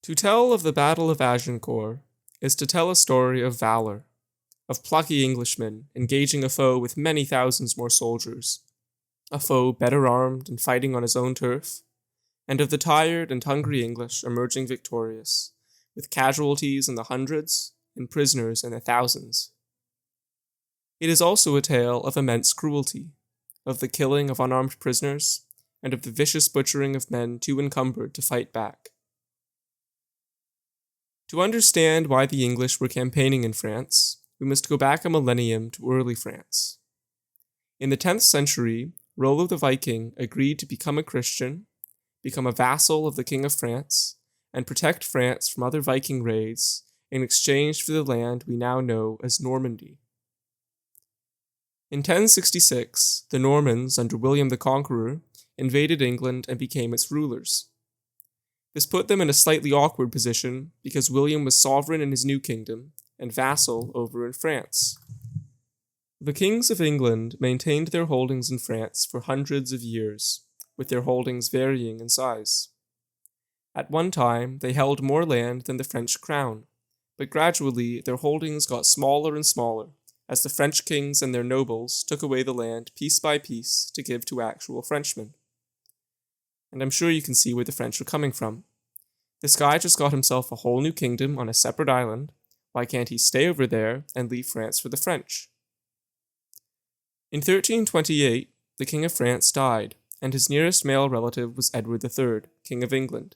To tell of the Battle of Agincourt is to tell a story of valor, of plucky Englishmen engaging a foe with many thousands more soldiers, a foe better armed and fighting on his own turf, and of the tired and hungry English emerging victorious, with casualties in the hundreds and prisoners in the thousands. It is also a tale of immense cruelty, of the killing of unarmed prisoners, and of the vicious butchering of men too encumbered to fight back. To understand why the English were campaigning in France, we must go back a millennium to early France. In the 10th century, Rollo the Viking agreed to become a Christian, become a vassal of the King of France, and protect France from other Viking raids in exchange for the land we now know as Normandy. In 1066, the Normans under William the Conqueror invaded England and became its rulers. This put them in a slightly awkward position because William was sovereign in his new kingdom and vassal over in France. The kings of England maintained their holdings in France for hundreds of years, with their holdings varying in size. At one time, they held more land than the French crown, but gradually their holdings got smaller and smaller as the French kings and their nobles took away the land piece by piece to give to actual Frenchmen. And I'm sure you can see where the French are coming from. This guy just got himself a whole new kingdom on a separate island. Why can't he stay over there and leave France for the French? In 1328, the King of France died, and his nearest male relative was Edward III, King of England.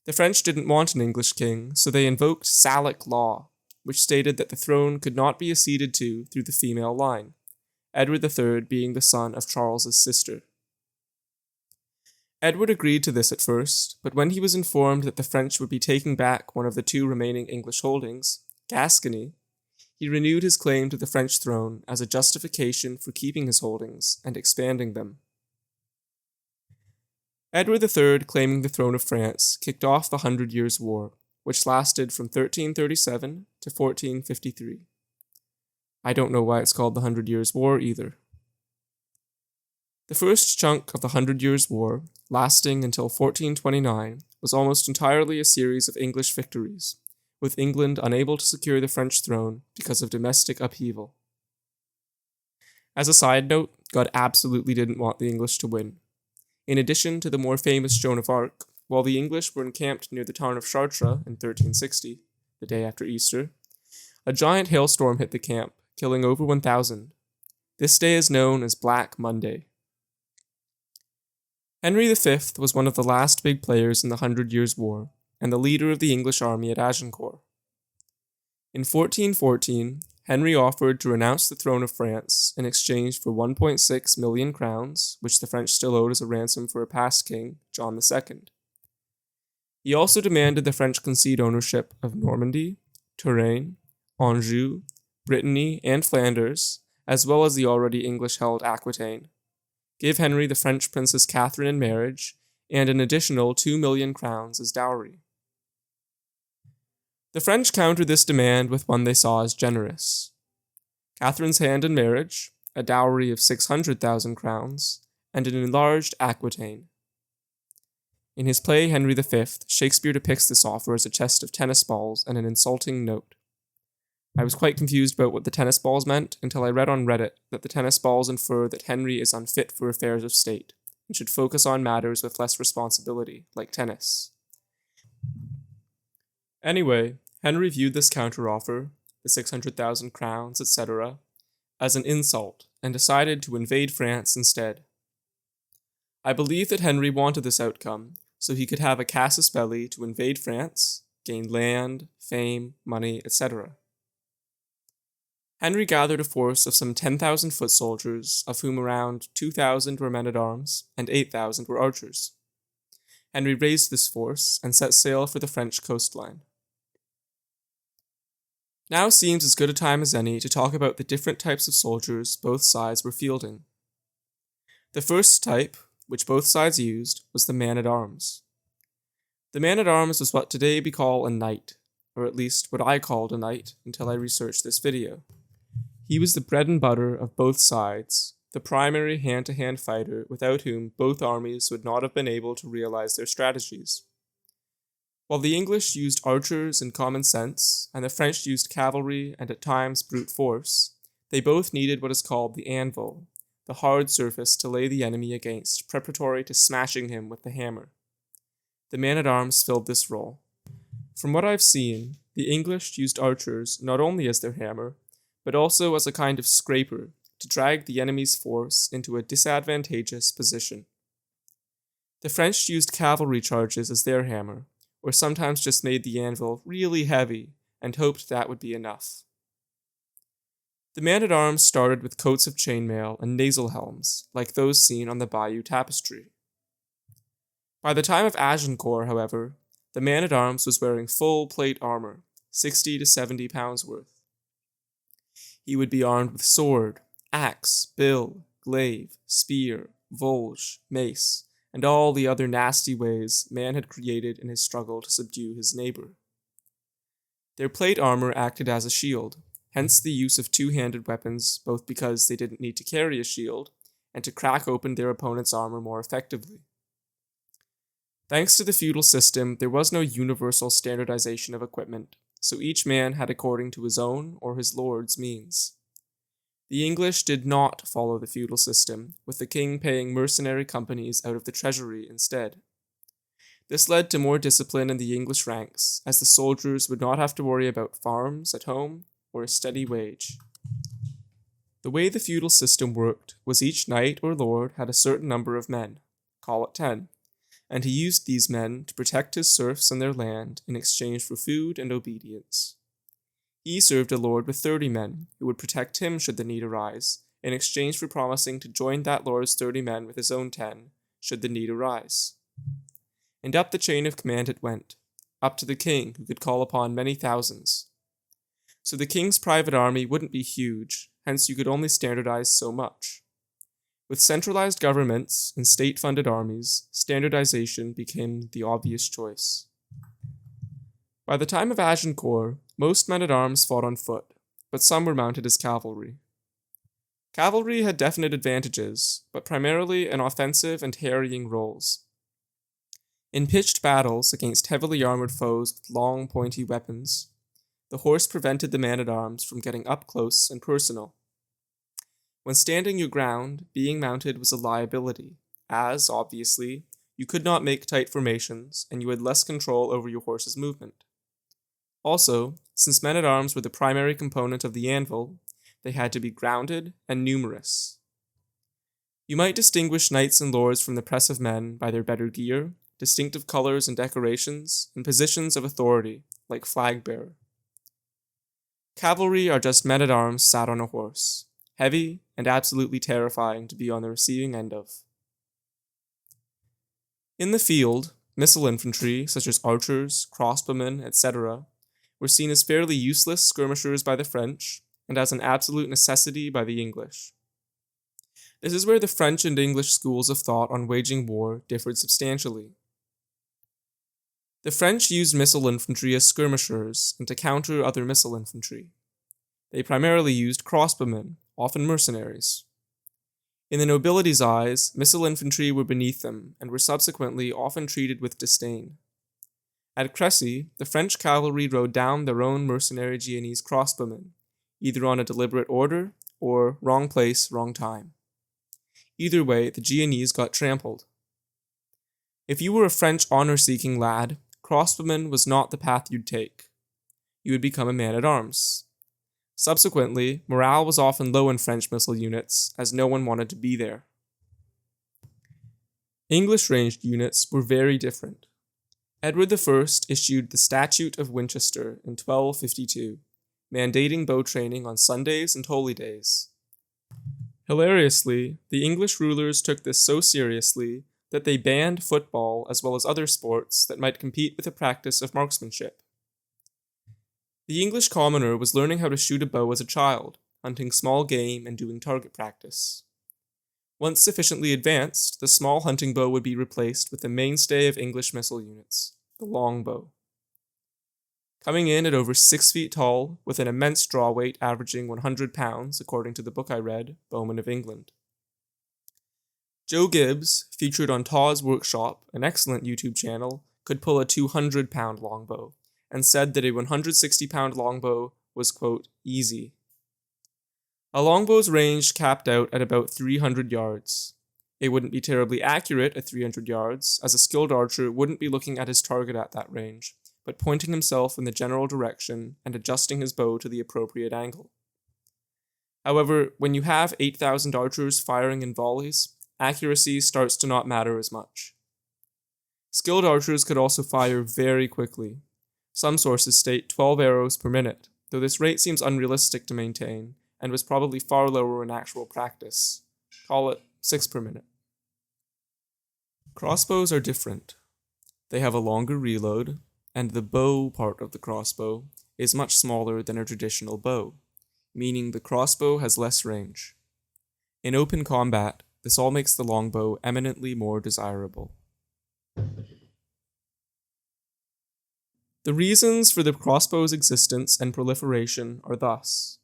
The French didn't want an English king, so they invoked Salic law, which stated that the throne could not be acceded to through the female line, Edward III being the son of Charles's sister. Edward agreed to this at first, but when he was informed that the French would be taking back one of the two remaining English holdings, Gascony, he renewed his claim to the French throne as a justification for keeping his holdings and expanding them. Edward III claiming the throne of France kicked off the 100 Years' War, which lasted from 1337 to 1453. I don't know why it's called the 100 Years' War either. The first chunk of the 100 Years' War, lasting until 1429, was almost entirely a series of English victories, with England unable to secure the French throne because of domestic upheaval. As a side note, God absolutely didn't want the English to win. In addition to the more famous Joan of Arc, while the English were encamped near the town of Chartres in 1360, the day after Easter, a giant hailstorm hit the camp, killing over 1,000. This day is known as Black Monday. Henry V was one of the last big players in the 100 Years' War, and the leader of the English army at Agincourt. In 1414, Henry offered to renounce the throne of France in exchange for 1.6 million crowns, which the French still owed as a ransom for a past king, John II. He also demanded the French concede ownership of Normandy, Touraine, Anjou, Brittany, and Flanders, as well as the already English-held Aquitaine. Give Henry the French Princess Catherine in marriage, and an additional 2 million crowns as dowry. The French countered this demand with one they saw as generous. Catherine's hand in marriage, a dowry of 600,000 crowns, and an enlarged Aquitaine. In his play Henry V, Shakespeare depicts this offer as a chest of tennis balls and an insulting note. I was quite confused about what the tennis balls meant until I read on Reddit that the tennis balls infer that Henry is unfit for affairs of state and should focus on matters with less responsibility, like tennis. Anyway, Henry viewed this counteroffer, the 600,000 crowns, etc., as an insult and decided to invade France instead. I believe that Henry wanted this outcome so he could have a casus belli to invade France, gain land, fame, money, etc. Henry gathered a force of some 10,000 foot soldiers, of whom around 2,000 were men-at-arms and 8,000 were archers. Henry raised this force and set sail for the French coastline. Now seems as good a time as any to talk about the different types of soldiers both sides were fielding. The first type, which both sides used, was the man-at-arms. The man-at-arms was what today we call a knight, or at least what I called a knight until I researched this video. He was the bread and butter of both sides, the primary hand-to-hand fighter without whom both armies would not have been able to realize their strategies. While the English used archers and common sense, and the French used cavalry and at times brute force, they both needed what is called the anvil, the hard surface to lay the enemy against, preparatory to smashing him with the hammer. The man-at-arms filled this role. From what I've seen, the English used archers not only as their hammer, but also as a kind of scraper to drag the enemy's force into a disadvantageous position. The French used cavalry charges as their hammer, or sometimes just made the anvil really heavy and hoped that would be enough. The man-at-arms started with coats of chainmail and nasal helms, like those seen on the Bayeux Tapestry. By the time of Agincourt, however, the man-at-arms was wearing full plate armor, 60 to 70 pounds worth. He would be armed with sword, axe, bill, glaive, spear, vulge, mace, and all the other nasty ways man had created in his struggle to subdue his neighbor. Their plate armor acted as a shield, hence the use of two-handed weapons, both because they didn't need to carry a shield, and to crack open their opponent's armor more effectively. Thanks to the feudal system, there was no universal standardization of equipment, so each man had according to his own or his lord's means. The English did not follow the feudal system, with the king paying mercenary companies out of the treasury instead. This led to more discipline in the English ranks, as the soldiers would not have to worry about farms at home or a steady wage. The way the feudal system worked was each knight or lord had a certain number of men, call it 10, and he used these men to protect his serfs and their land in exchange for food and obedience. He served a lord with 30 men, who would protect him should the need arise, in exchange for promising to join that lord's 30 men with his own 10, should the need arise. And up the chain of command it went, up to the king, who could call upon many thousands. So the king's private army wouldn't be huge, hence you could only standardize so much. With centralized governments and state-funded armies, standardization became the obvious choice. By the time of Agincourt, most men-at-arms fought on foot, but some were mounted as cavalry. Cavalry had definite advantages, but primarily in offensive and harrying roles. In pitched battles against heavily armored foes with long, pointy weapons, the horse prevented the man-at-arms from getting up close and personal. When standing your ground, being mounted was a liability, as, obviously, you could not make tight formations, and you had less control over your horse's movement. Also, since men-at-arms were the primary component of the anvil, they had to be grounded and numerous. You might distinguish knights and lords from the press of men by their better gear, distinctive colors and decorations, and positions of authority, like flag-bearer. Cavalry are just men-at-arms sat on a horse, heavy and absolutely terrifying to be on the receiving end of. In the field, missile infantry, such as archers, crossbowmen, etc., were seen as fairly useless skirmishers by the French, and as an absolute necessity by the English. This is where the French and English schools of thought on waging war differed substantially. The French used missile infantry as skirmishers and to counter other missile infantry. They primarily used crossbowmen, often mercenaries. In the nobility's eyes, missile infantry were beneath them and were subsequently often treated with disdain. At Crécy, the French cavalry rode down their own mercenary Genoese crossbowmen, either on a deliberate order or wrong place, wrong time. Either way, the Genoese got trampled. If you were a French honor-seeking lad, crossbowman was not the path you'd take. You would become a man-at-arms. Subsequently, morale was often low in French missile units, as no one wanted to be there. English ranged units were very different. Edward I issued the Statute of Winchester in 1252, mandating bow training on Sundays and holy days. Hilariously, the English rulers took this so seriously that they banned football as well as other sports that might compete with the practice of marksmanship. The English commoner was learning how to shoot a bow as a child, hunting small game and doing target practice. Once sufficiently advanced, the small hunting bow would be replaced with the mainstay of English missile units, the longbow. Coming in at over 6 feet tall, with an immense draw weight averaging 100 pounds, according to the book I read, Bowmen of England. Joe Gibbs, featured on Todd's Workshop, an excellent YouTube channel, could pull a 200-pound longbow, and said that a 160-pound longbow was, quote, easy. A longbow's range capped out at about 300 yards. It wouldn't be terribly accurate at 300 yards, as a skilled archer wouldn't be looking at his target at that range, but pointing himself in the general direction and adjusting his bow to the appropriate angle. However, when you have 8,000 archers firing in volleys, accuracy starts to not matter as much. Skilled archers could also fire very quickly. Some sources state 12 arrows per minute, though this rate seems unrealistic to maintain and was probably far lower in actual practice. Call it 6 per minute. Crossbows are different. They have a longer reload, and the bow part of the crossbow is much smaller than a traditional bow, meaning the crossbow has less range. In open combat, this all makes the longbow eminently more desirable. The reasons for the crossbow's existence and proliferation are thus: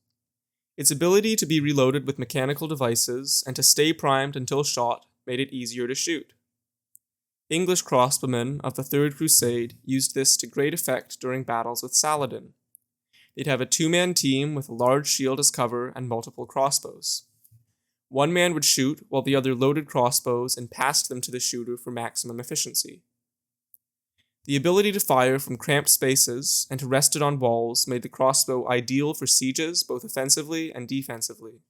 its ability to be reloaded with mechanical devices and to stay primed until shot made it easier to shoot. English crossbowmen of the Third Crusade used this to great effect during battles with Saladin. They'd have a two-man team with a large shield as cover and multiple crossbows. One man would shoot while the other loaded crossbows and passed them to the shooter for maximum efficiency. The ability to fire from cramped spaces and to rest it on walls made the crossbow ideal for sieges both offensively and defensively.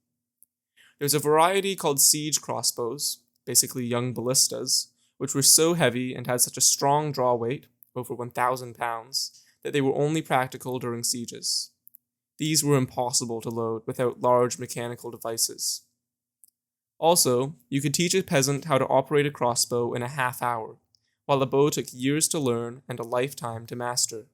There's a variety called siege crossbows, basically young ballistas, which were so heavy and had such a strong draw weight, over 1,000 pounds, that they were only practical during sieges. These were impossible to load without large mechanical devices. Also, you could teach a peasant how to operate a crossbow in a half hour, while a bow took years to learn and a lifetime to master.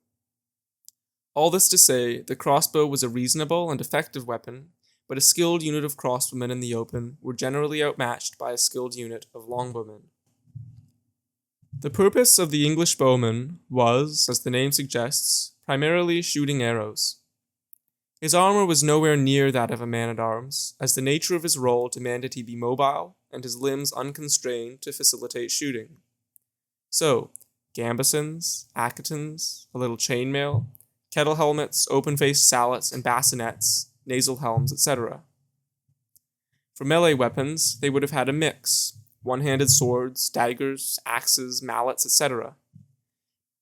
All this to say, the crossbow was a reasonable and effective weapon, but a skilled unit of crossbowmen in the open were generally outmatched by a skilled unit of longbowmen. The purpose of the English bowman was, as the name suggests, primarily shooting arrows. His armor was nowhere near that of a man-at-arms, as the nature of his role demanded he be mobile and his limbs unconstrained to facilitate shooting. So, gambesons, aketons, a little chainmail, kettle helmets, open-faced sallets and bassinets, nasal helms, etc. For melee weapons, they would have had a mix: one-handed swords, daggers, axes, mallets, etc.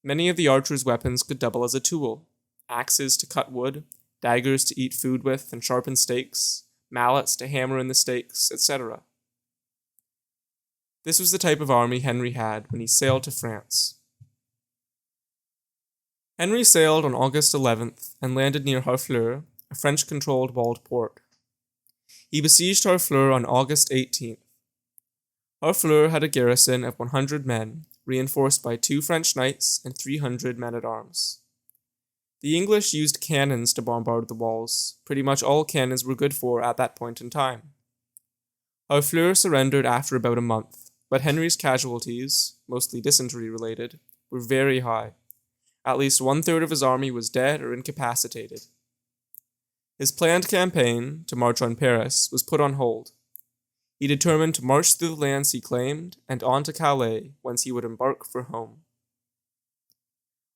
Many of the archers' weapons could double as a tool: axes to cut wood, daggers to eat food with and sharpen stakes, mallets to hammer in the stakes, etc. This was the type of army Henry had when he sailed to France. Henry sailed on August 11th and landed near Harfleur, a French-controlled walled port. He besieged Harfleur on August 18th. Harfleur had a garrison of 100 men, reinforced by 2 French knights and 300 men-at-arms. The English used cannons to bombard the walls. Pretty much all cannons were good for at that point in time. Harfleur surrendered after about a month, but Henry's casualties, mostly dysentery-related, were very high. At least 1/3 of his army was dead or incapacitated. His planned campaign, to march on Paris, was put on hold. He determined to march through the lands he claimed and on to Calais, whence he would embark for home.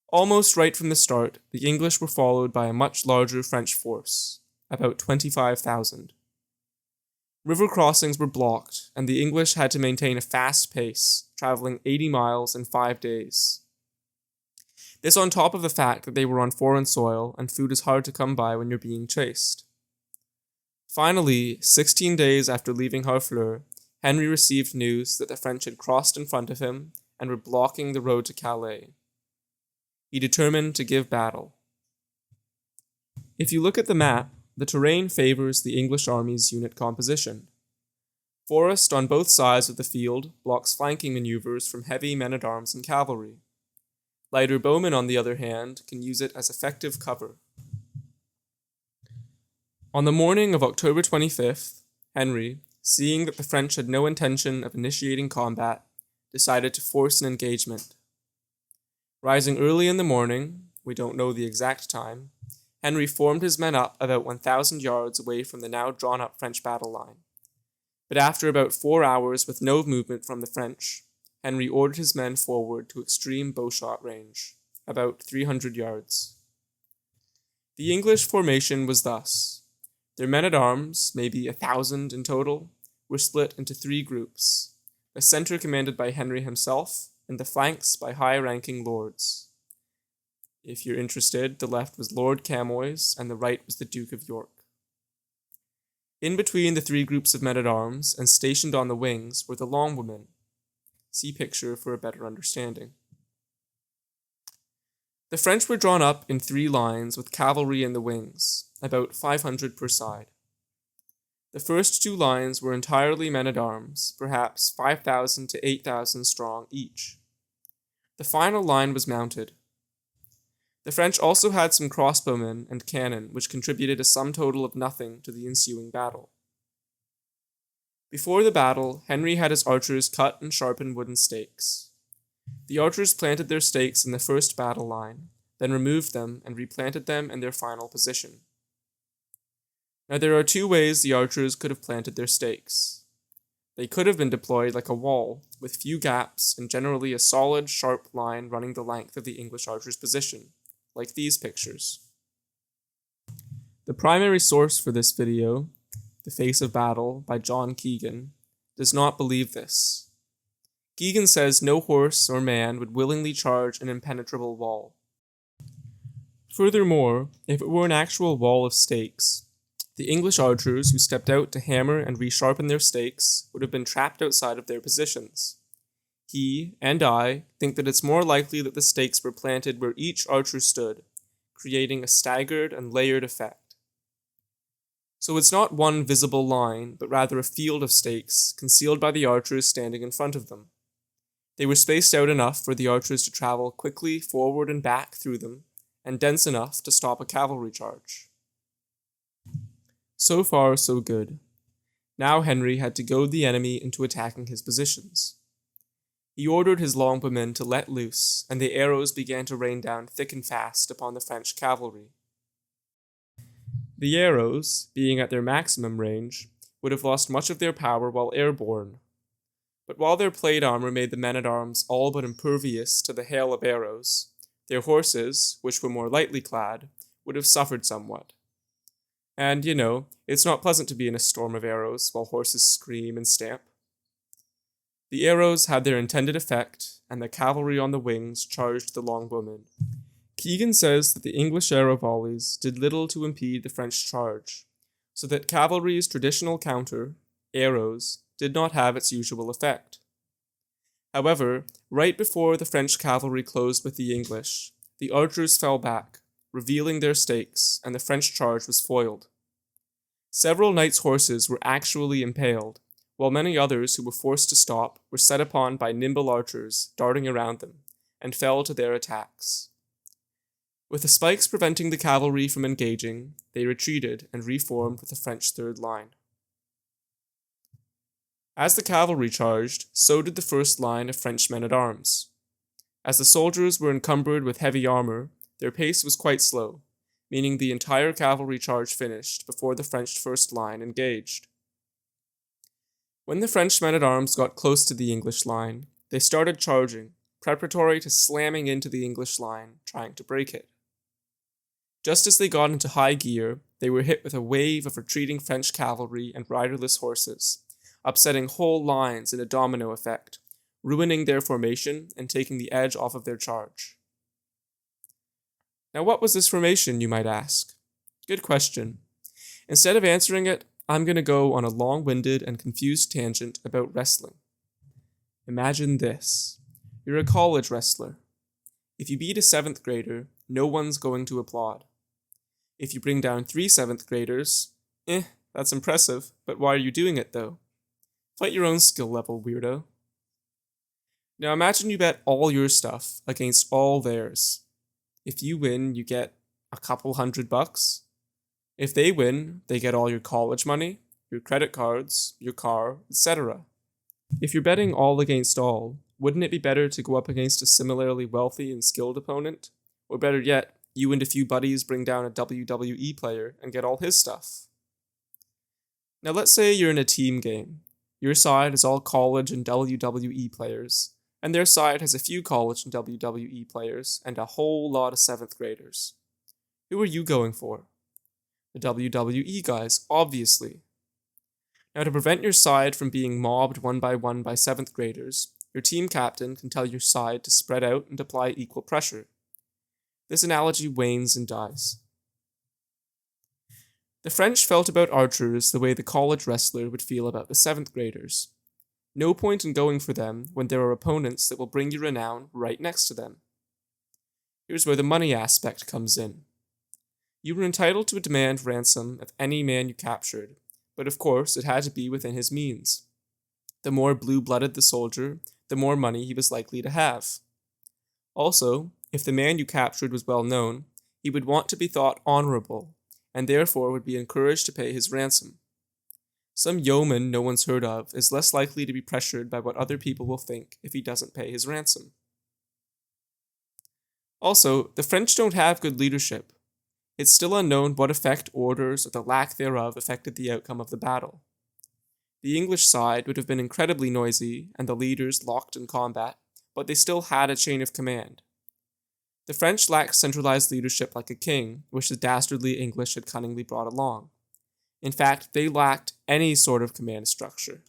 Almost right from the start, the English were followed by a much larger French force, about 25,000. River crossings were blocked, and the English had to maintain a fast pace, traveling 80 miles in 5 days. This on top of the fact that they were on foreign soil and food is hard to come by when you're being chased. Finally, 16 days after leaving Harfleur, Henry received news that the French had crossed in front of him and were blocking the road to Calais. He determined to give battle. If you look at the map, the terrain favors the English army's unit composition. Forest on both sides of the field blocks flanking maneuvers from heavy men-at-arms and cavalry. Lighter bowmen, on the other hand, can use it as effective cover. On the morning of October 25th, Henry, seeing that the French had no intention of initiating combat, decided to force an engagement. Rising early in the morning, we don't know the exact time, Henry formed his men up about 1,000 yards away from the now drawn-up French battle line. But after about 4 hours with no movement from the French, Henry ordered his men forward to extreme bowshot range, about 300 yards. The English formation was thus. Their men-at-arms, maybe 1,000 in total, were split into 3 groups, the center commanded by Henry himself, and the flanks by high-ranking lords. If you're interested, the left was Lord Camoys, and the right was the Duke of York. In between the 3 groups of men-at-arms, and stationed on the wings, were the longwomen. See picture for a better understanding. The French were drawn up in 3 lines with cavalry in the wings, about 500 per side. The first 2 lines were entirely men-at-arms, perhaps 5,000 to 8,000 strong each. The final line was mounted. The French also had some crossbowmen and cannon, which contributed a sum total of nothing to the ensuing battle. Before the battle, Henry had his archers cut and sharpen wooden stakes. The archers planted their stakes in the first battle line, then removed them and replanted them in their final position. Now there are 2 ways the archers could have planted their stakes. They could have been deployed like a wall, with few gaps and generally a solid, sharp line running the length of the English archers' position, like these pictures. The primary source for this video, The Face of Battle by John Keegan, does not believe this. Keegan says no horse or man would willingly charge an impenetrable wall. Furthermore, if it were an actual wall of stakes, the English archers who stepped out to hammer and resharpen their stakes would have been trapped outside of their positions. He and I think that it's more likely that the stakes were planted where each archer stood, creating a staggered and layered effect. So it's not one visible line, but rather a field of stakes concealed by the archers standing in front of them. They were spaced out enough for the archers to travel quickly forward and back through them, and dense enough to stop a cavalry charge. So far, so good. Now Henry had to goad the enemy into attacking his positions. He ordered his longbowmen to let loose, and the arrows began to rain down thick and fast upon the French cavalry. The arrows, being at their maximum range, would have lost much of their power while airborne. But while their plate armor made the men-at-arms all but impervious to the hail of arrows, their horses, which were more lightly clad, would have suffered somewhat. And, it's not pleasant to be in a storm of arrows while horses scream and stamp. The arrows had their intended effect, and the cavalry on the wings charged the longbowmen. Keegan says that the English arrow volleys did little to impede the French charge, so that cavalry's traditional counter, arrows, did not have its usual effect. However, right before the French cavalry closed with the English, the archers fell back, revealing their stakes, and the French charge was foiled. Several knights' horses were actually impaled, while many others who were forced to stop were set upon by nimble archers darting around them, and fell to their attacks. With the spikes preventing the cavalry from engaging, they retreated and reformed with the French third line. As the cavalry charged, so did the first line of French men-at-arms. As the soldiers were encumbered with heavy armor, their pace was quite slow, meaning the entire cavalry charge finished before the French first line engaged. When the French men-at-arms got close to the English line, they started charging, preparatory to slamming into the English line, trying to break it. Just as they got into high gear, they were hit with a wave of retreating French cavalry and riderless horses, upsetting whole lines in a domino effect, ruining their formation and taking the edge off of their charge. Now, what was this formation, you might ask? Good question. Instead of answering it, I'm going to go on a long-winded and confused tangent about wrestling. Imagine this. You're a college wrestler. If you beat a 7th grader, no one's going to applaud. If you bring down 3 7th graders, that's impressive, but why are you doing it though? Fight your own skill level, weirdo. Now imagine you bet all your stuff against all theirs. If you win, you get a couple $100. If they win, they get all your college money, your credit cards, your car, etc. If you're betting all against all, wouldn't it be better to go up against a similarly wealthy and skilled opponent? Or better yet, you and a few buddies bring down a WWE player and get all his stuff. Now let's say you're in a team game. Your side is all college and WWE players, and their side has a few college and WWE players and a whole lot of 7th graders. Who are you going for? The WWE guys, obviously. Now, to prevent your side from being mobbed one by 7th graders, your team captain can tell your side to spread out and apply equal pressure. This analogy wanes and dies. The French felt about archers the way the college wrestler would feel about the 7th graders. No point in going for them when there are opponents that will bring you renown right next to them. Here's where the money aspect comes in. You were entitled to demand ransom of any man you captured, but of course it had to be within his means. The more blue-blooded the soldier, the more money he was likely to have. Also, if the man you captured was well known, he would want to be thought honorable, and therefore would be encouraged to pay his ransom. Some yeoman no one's heard of is less likely to be pressured by what other people will think if he doesn't pay his ransom. Also, the French don't have good leadership. It's still unknown what effect orders or the lack thereof affected the outcome of the battle. The English side would have been incredibly noisy and the leaders locked in combat, but they still had a chain of command. The French lacked centralized leadership like a king, which the dastardly English had cunningly brought along. In fact, they lacked any sort of command structure.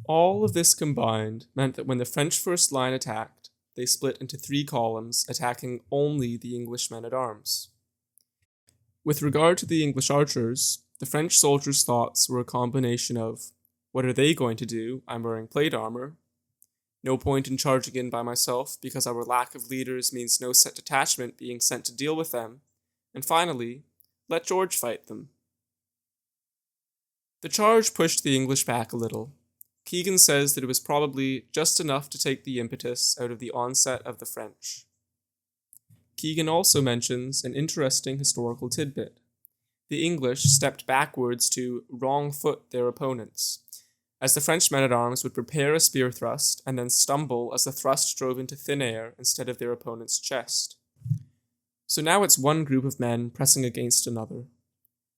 All of this combined meant that when the French first line attacked, they split into 3 columns, attacking only the English men-at-arms. With regard to the English archers, the French soldiers' thoughts were a combination of, what are they going to do? I'm wearing plate armor. No point in charging in by myself because our lack of leaders means no set detachment being sent to deal with them. And finally, let George fight them. The charge pushed the English back a little. Keegan says that it was probably just enough to take the impetus out of the onset of the French. Keegan also mentions an interesting historical tidbit. The English stepped backwards to wrong foot their opponents, as the French men-at-arms would prepare a spear thrust and then stumble as the thrust drove into thin air instead of their opponent's chest. So now it's one group of men pressing against another.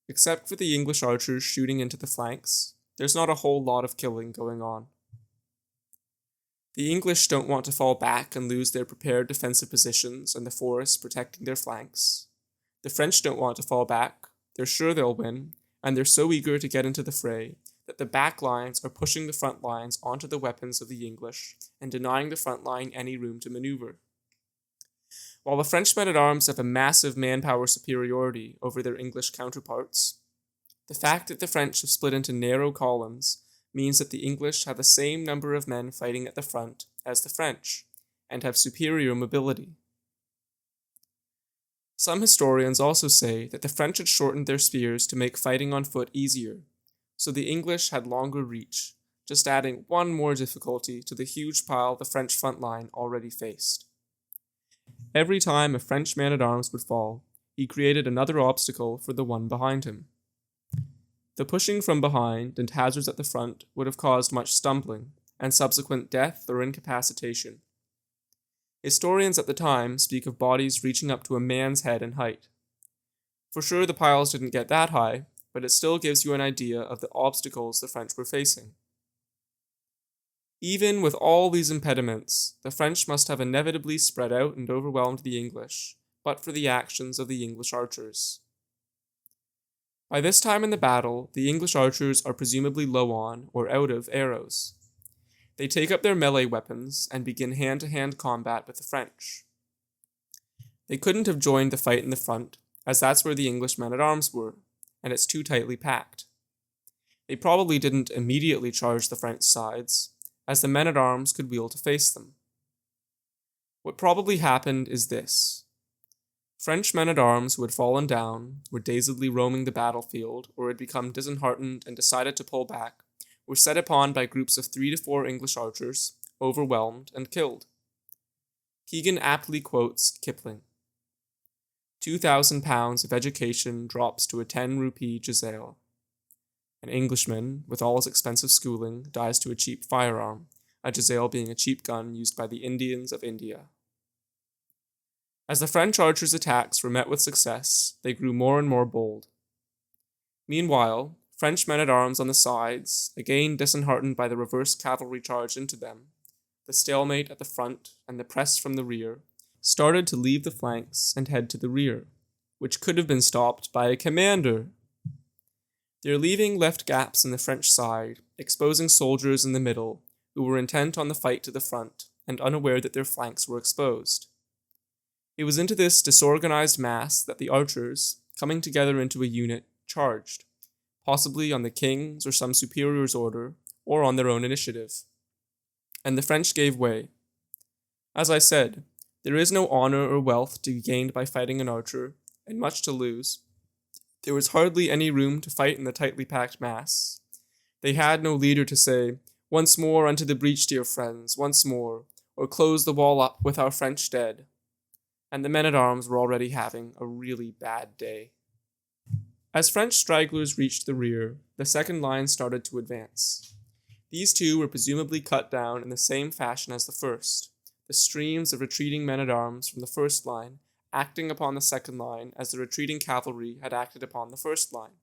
Except for the English archers shooting into the flanks, there's not a whole lot of killing going on. The English don't want to fall back and lose their prepared defensive positions and the forest protecting their flanks. The French don't want to fall back, they're sure they'll win, and they're so eager to get into the fray that the back lines are pushing the front lines onto the weapons of the English and denying the front line any room to maneuver. While the French men-at-arms have a massive manpower superiority over their English counterparts, the fact that the French have split into narrow columns means that the English have the same number of men fighting at the front as the French, and have superior mobility. Some historians also say that the French had shortened their spears to make fighting on foot easier, so the English had longer reach, just adding one more difficulty to the huge pile the French front line already faced. Every time a French man-at-arms would fall, he created another obstacle for the one behind him. The pushing from behind and hazards at the front would have caused much stumbling, and subsequent death or incapacitation. Historians at the time speak of bodies reaching up to a man's head in height. For sure the piles didn't get that high, but it still gives you an idea of the obstacles the French were facing. Even with all these impediments, the French must have inevitably spread out and overwhelmed the English, but for the actions of the English archers. By this time in the battle, the English archers are presumably low on or out of arrows. They take up their melee weapons and begin hand-to-hand combat with the French. They couldn't have joined the fight in the front, as that's where the English men-at-arms were, and it's too tightly packed. They probably didn't immediately charge the French sides, as the men-at-arms could wheel to face them. What probably happened is this. French men-at-arms who had fallen down, were dazedly roaming the battlefield, or had become disheartened and decided to pull back, were set upon by groups of 3 to 4 English archers, overwhelmed and killed. Keegan aptly quotes Kipling. 2,000 pounds of education drops to a 10-rupee jezail. An Englishman, with all his expensive schooling, dies to a cheap firearm, a jezail being a cheap gun used by the Indians of India. As the French archers' attacks were met with success, they grew more and more bold. Meanwhile, French men-at-arms on the sides, again disheartened by the reverse cavalry charge into them, the stalemate at the front and the press from the rear, started to leave the flanks and head to the rear, which could have been stopped by a commander. Their leaving left gaps in the French side, exposing soldiers in the middle who were intent on the fight to the front and unaware that their flanks were exposed. It was into this disorganized mass that the archers, coming together into a unit, charged, possibly on the king's or some superior's order, or on their own initiative. And the French gave way. As I said, there is no honor or wealth to be gained by fighting an archer, and much to lose. There was hardly any room to fight in the tightly packed mass. They had no leader to say, "Once more unto the breach, dear friends, once more," or "Close the wall up with our French dead." And the men-at-arms were already having a really bad day. As French stragglers reached the rear, the second line started to advance. These two were presumably cut down in the same fashion as the first, the streams of retreating men-at-arms from the first line acting upon the second line as the retreating cavalry had acted upon the first line,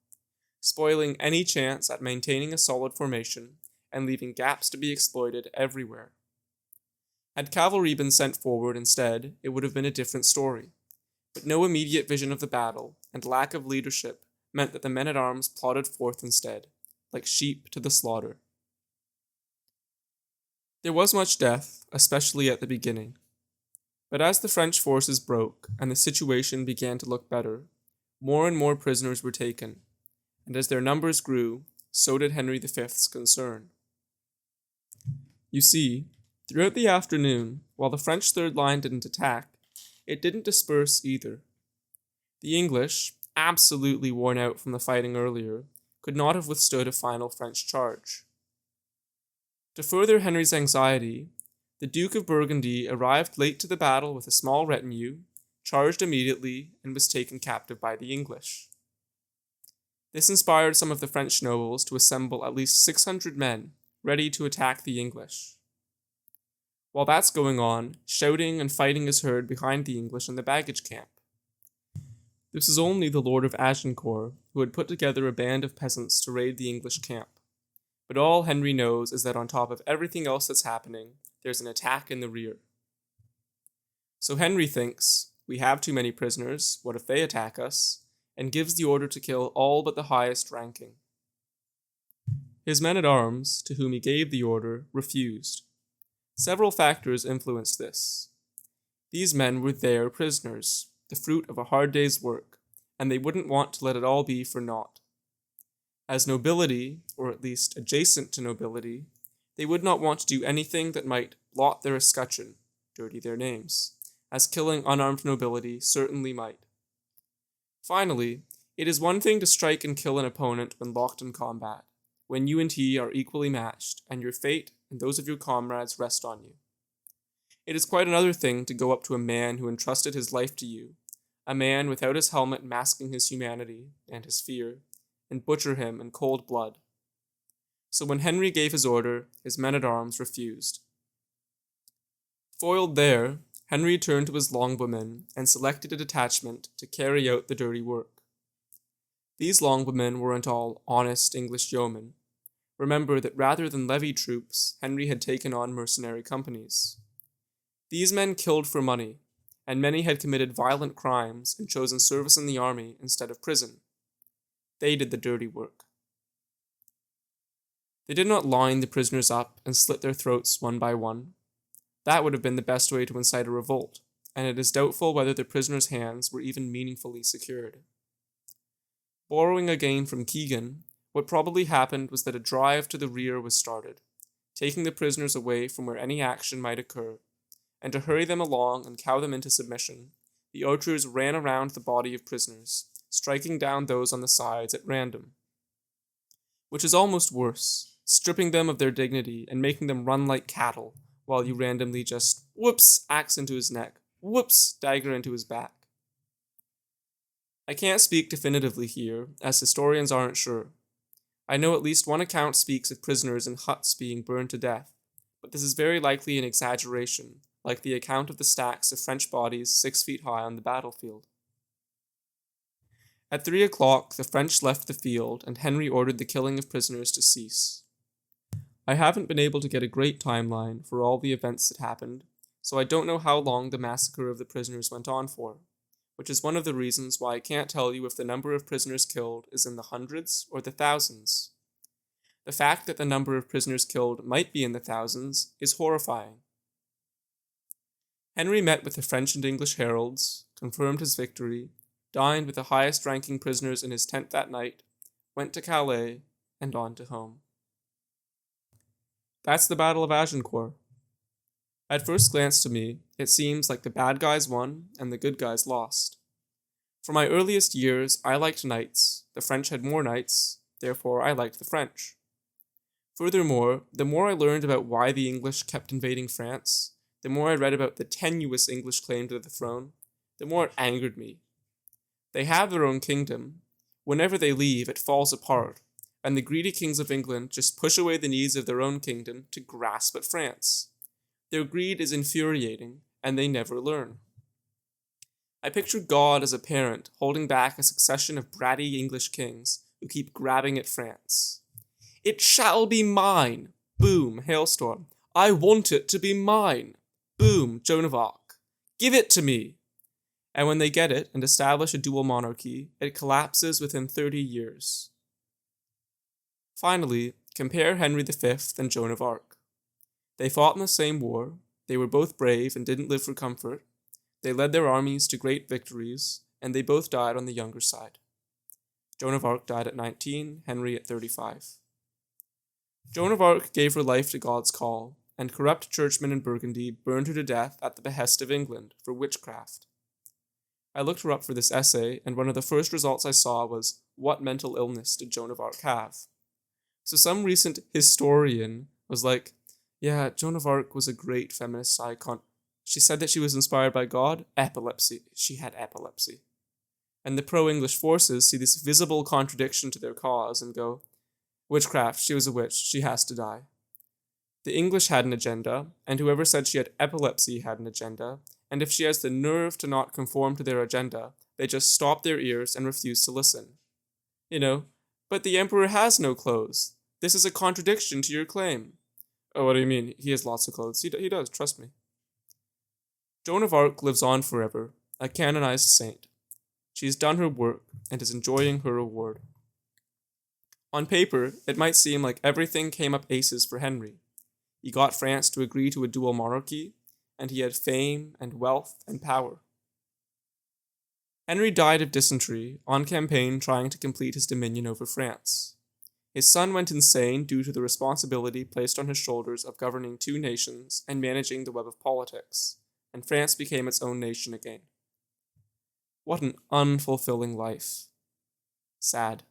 spoiling any chance at maintaining a solid formation and leaving gaps to be exploited everywhere. Had cavalry been sent forward instead, it would have been a different story, but no immediate vision of the battle and lack of leadership meant that the men-at-arms plodded forth instead, like sheep to the slaughter. There was much death, especially at the beginning. But as the French forces broke and the situation began to look better, more and more prisoners were taken, and as their numbers grew, so did Henry V's concern. You see, throughout the afternoon, while the French third line didn't attack, it didn't disperse either. The English, absolutely worn out from the fighting earlier, could not have withstood a final French charge. To further Henry's anxiety, the Duke of Burgundy arrived late to the battle with a small retinue, charged immediately, and was taken captive by the English. This inspired some of the French nobles to assemble at least 600 men, ready to attack the English. While that's going on, shouting and fighting is heard behind the English in the baggage camp. This is only the Lord of Agincourt, who had put together a band of peasants to raid the English camp. But all Henry knows is that on top of everything else that's happening, there's an attack in the rear. So Henry thinks, we have too many prisoners, what if they attack us, and gives the order to kill all but the highest ranking. His men-at-arms, to whom he gave the order, refused. Several factors influenced this. These men were their prisoners, the fruit of a hard day's work, and they wouldn't want to let it all be for naught. As nobility, or at least adjacent to nobility, they would not want to do anything that might blot their escutcheon, dirty their names, as killing unarmed nobility certainly might. Finally, it is one thing to strike and kill an opponent when locked in combat, when you and he are equally matched, and your fate and those of your comrades rest on you. It is quite another thing to go up to a man who entrusted his life to you, a man without his helmet masking his humanity and his fear, and butcher him in cold blood. So when Henry gave his order, his men-at-arms refused. Foiled there, Henry turned to his longbowmen and selected a detachment to carry out the dirty work. These longbowmen weren't all honest English yeomen. Remember that rather than levy troops, Henry had taken on mercenary companies. These men killed for money, and many had committed violent crimes and chosen service in the army instead of prison. They did the dirty work. They did not line the prisoners up and slit their throats one by one. That would have been the best way to incite a revolt, and it is doubtful whether the prisoners' hands were even meaningfully secured. Borrowing again from Keegan, what probably happened was that a drive to the rear was started, taking the prisoners away from where any action might occur, and to hurry them along and cow them into submission, the archers ran around the body of prisoners, striking down those on the sides at random. Which is almost worse, stripping them of their dignity and making them run like cattle, while you randomly just, whoops, axe into his neck, whoops, dagger into his back. I can't speak definitively here, as historians aren't sure. I know at least one account speaks of prisoners in huts being burned to death, but this is very likely an exaggeration, like the account of the stacks of French bodies 6 feet high on the battlefield. At 3 o'clock, the French left the field, and Henry ordered the killing of prisoners to cease. I haven't been able to get a great timeline for all the events that happened, so I don't know how long the massacre of the prisoners went on for, which is one of the reasons why I can't tell you if the number of prisoners killed is in the hundreds or the thousands. The fact that the number of prisoners killed might be in the thousands is horrifying. Henry met with the French and English heralds, confirmed his victory, dined with the highest-ranking prisoners in his tent that night, went to Calais, and on to home. That's the Battle of Agincourt. At first glance to me, it seems like the bad guys won and the good guys lost. For my earliest years, I liked knights. The French had more knights, therefore I liked the French. Furthermore, the more I learned about why the English kept invading France, the more I read about the tenuous English claim to the throne, the more it angered me. They have their own kingdom. Whenever they leave, it falls apart, and the greedy kings of England just push away the needs of their own kingdom to grasp at France. Their greed is infuriating, and they never learn. I picture God as a parent holding back a succession of bratty English kings who keep grabbing at France. It shall be mine! Boom, hailstorm. I want it to be mine! Boom, Joan of Arc. Give it to me! And when they get it and establish a dual monarchy, it collapses within 30 years. Finally, compare Henry V and Joan of Arc. They fought in the same war, they were both brave and didn't live for comfort, they led their armies to great victories, and they both died on the younger side. Joan of Arc died at 19, Henry at 35. Joan of Arc gave her life to God's call, and corrupt churchmen in Burgundy burned her to death at the behest of England for witchcraft. I looked her up for this essay, and one of the first results I saw was, what mental illness did Joan of Arc have? So some recent historian was like, yeah, Joan of Arc was a great feminist icon. She said that she was inspired by God. Epilepsy. She had epilepsy. And the pro-English forces see this visible contradiction to their cause and go, witchcraft, she was a witch, she has to die. The English had an agenda, and whoever said she had epilepsy had an agenda, and if she has the nerve to not conform to their agenda, they just stop their ears and refuse to listen. But the emperor has no clothes. This is a contradiction to your claim. Oh, what do you mean? He has lots of clothes. He does, trust me. Joan of Arc lives on forever, a canonized saint. She has done her work and is enjoying her reward. On paper, it might seem like everything came up aces for Henry. He got France to agree to a dual monarchy, and he had fame and wealth and power. Henry died of dysentery on campaign trying to complete his dominion over France. His son went insane due to the responsibility placed on his shoulders of governing two nations and managing the web of politics, and France became its own nation again. What an unfulfilling life. Sad.